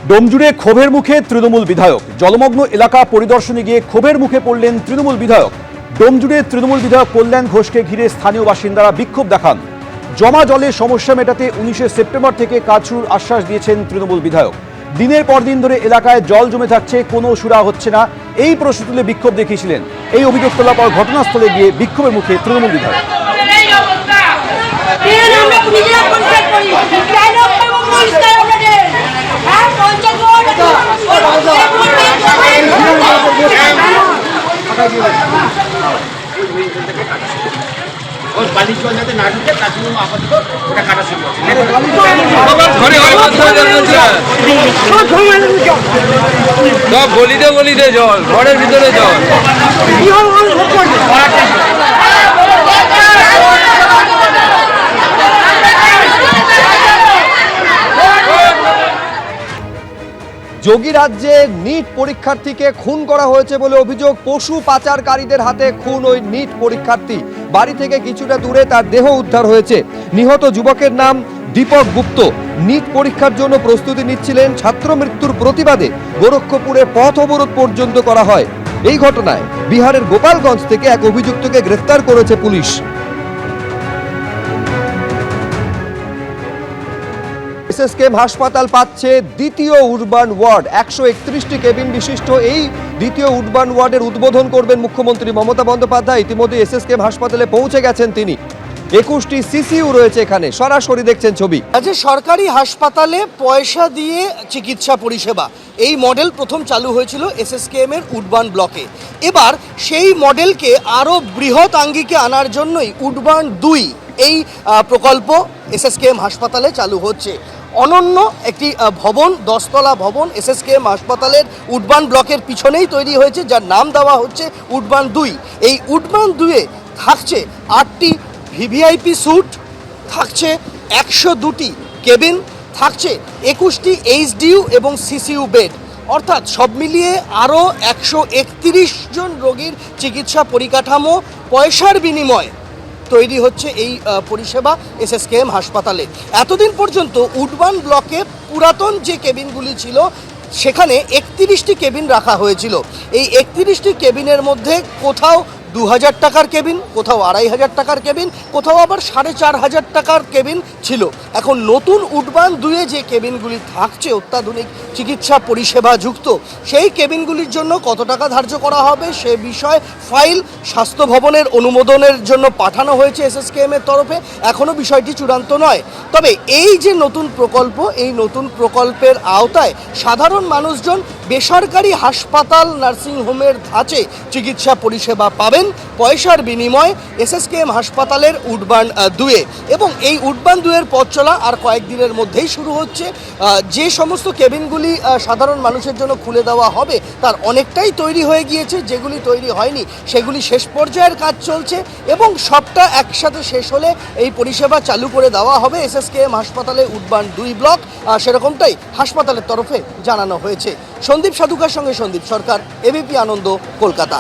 ডোমজুড়ে ক্ষোভের মুখে তৃণমূল বিধায়ক। জলমগ্ন এলাকা পরিদর্শনে গিয়ে ক্ষোভের মুখে পড়লেন তৃণমূল বিধায়ক। ডোমজুড়ে তৃণমূল বিধায়ক কল্যাণ ঘোষকে ঘিরে স্থানীয় বাসিন্দারা বিক্ষোভ দেখান। জমা জলের সমস্যা মেটাতে 19শে সেপ্টেম্বর থেকে কাজ শুরুর আশ্বাস দিয়েছেন তৃণমূল বিধায়ক। দিনের পর দিন ধরে এলাকায় জল জমে থাকছে, কোনো সুরা হচ্ছে না, এই প্রশ্ন তুলে বিক্ষোভ দেখিয়েছিলেন। এই অভিযোগ তোলার পর ঘটনাস্থলে গিয়ে বিক্ষোভের মুখে তৃণমূল বিধায়ক। গলিতে গলিতে জল, ঘরের ভিতরে জল। যোগীরাজ্যে নিট পরীক্ষার্থীকে খুন করা হয়েছে বলে অভিযোগ। পশু পাচারকারীদের হাতে খুন ওই নিট পরীক্ষার্থী। বাড়ি থেকে কিছুটা দূরে তার দেহ উদ্ধার হয়েছে। নিহত যুবকের নাম দীপক গুপ্ত। নিট পরীক্ষার জন্য প্রস্তুতি নিচ্ছিলেন। ছাত্র মৃত্যুর প্রতিবাদে গোরক্ষপুরে পথ অবরোধ পর্যন্ত করা হয়। এই ঘটনায় বিহারের গোপালগঞ্জ থেকে এক অভিযুক্তকে গ্রেফতার করেছে পুলিশ। এসএসকেএম হাসপাতাল পাচ্ছে দ্বিতীয় উরবান ওয়ার্ড। 131টি কেবিন বিশিষ্ট এই দ্বিতীয় উরবান ওয়ার্ডের উদ্বোধন করবেন মুখ্যমন্ত্রী মমতা বন্দ্যোপাধ্যায়। ইতিমধ্যে এসএসকেএম হাসপাতালে পৌঁছে গেছেন তিনি। 21টি সিসিইউ রয়েছে এখানে, সরাসরি দেখছেন ছবি। রাজ্যের সরকারি হাসপাতালে পয়সা দিয়ে চিকিৎসা পরিষেবা, এই মডেল প্রথম চালু হয়েছিল এসএসকেএম এর উডবান ব্লকে। এবার সেই মডেলকে আরও বৃহৎ আঙ্গিকে আনার জন্যই উডবান 2 এই প্রকল্প এসএসকেএম হাসপাতালে চালু হচ্ছে। অনন্য একটি ভবন, 10তলা ভবন এসএসকেএম হাসপাতালের উডবান ব্লকের পিছনেই তৈরি হয়েছে, যার নাম দেওয়া হচ্ছে উডবান 2। এই উডবান 2-এ থাকছে 8টি ভিভিআইপি স্যুট, থাকছে 102টি কেবিন, থাকছে 21টি এইচডিইউ এবং সিসিইউ বেড, অর্থাৎ সব মিলিয়ে আরও 131 জন রোগীর চিকিৎসা পরিকাঠামো পয়সার বিনিময়ে তৈরি হচ্ছে এই পরিষেবা এসএসকেএম হাসপাতালে। এতদিন পর্যন্ত উডবান ব্লকে পুরাতন যে কেবিনগুলি ছিল সেখানে 31টি কেবিন রাখা হয়েছিল। এই 31টি কেবিনের মধ্যে কোথাও 2000 টাকার কেবিন, কোথাও 2500 টাকার কেবিন, কোথাও আবার 4500 টাকার কেবিন ছিল। এখন নতুন উডবান 2-এ যে কেবিনগুলি থাকছে অত্যাধুনিক চিকিৎসা পরিষেবা যুক্ত, সেই কেবিনগুলির জন্য কত টাকা ধার্য করা হবে সে বিষয়ে ফাইল স্বাস্থ্য ভবনের অনুমোদনের জন্য পাঠানো হয়েছে এসএসকেএম এর তরফে। এখনও বিষয়টি চূড়ান্ত নয়। তবে এই যে নতুন প্রকল্প, এই নতুন প্রকল্পের আওতায় সাধারণ মানুষজন বেসরকারি হাসপাতাল নার্সিংহোমের ধাঁচে চিকিৎসা পরিষেবা পাবেন পয়সার বিনিময়ে এসএসকেএম হাসপাতালের উডবান 2-এ। এবং এই উডবান 2-এর পথ চলা আর কয়েকদিনের মধ্যেই শুরু হচ্ছে। যে সমস্ত কেবিনগুলি সাধারণ মানুষের জন্য খুলে দেওয়া হবে তার অনেকটাই তৈরি হয়ে গিয়েছে, যেগুলি তৈরি হয়নি সেগুলি শেষ পর্যায়ের কাজ চলছে এবং সবটা একসাথে শেষ হলে এই পরিষেবা চালু করে দেওয়া হবে এসএসকেএম হাসপাতালে উডবান 2 ব্লক। সেরকমটাই হাসপাতালের তরফে জানানো হয়েছে। সন্দীপ সাধুকার সঙ্গে সন্দীপ সরকার, এবিপি আনন্দ, কলকাতা।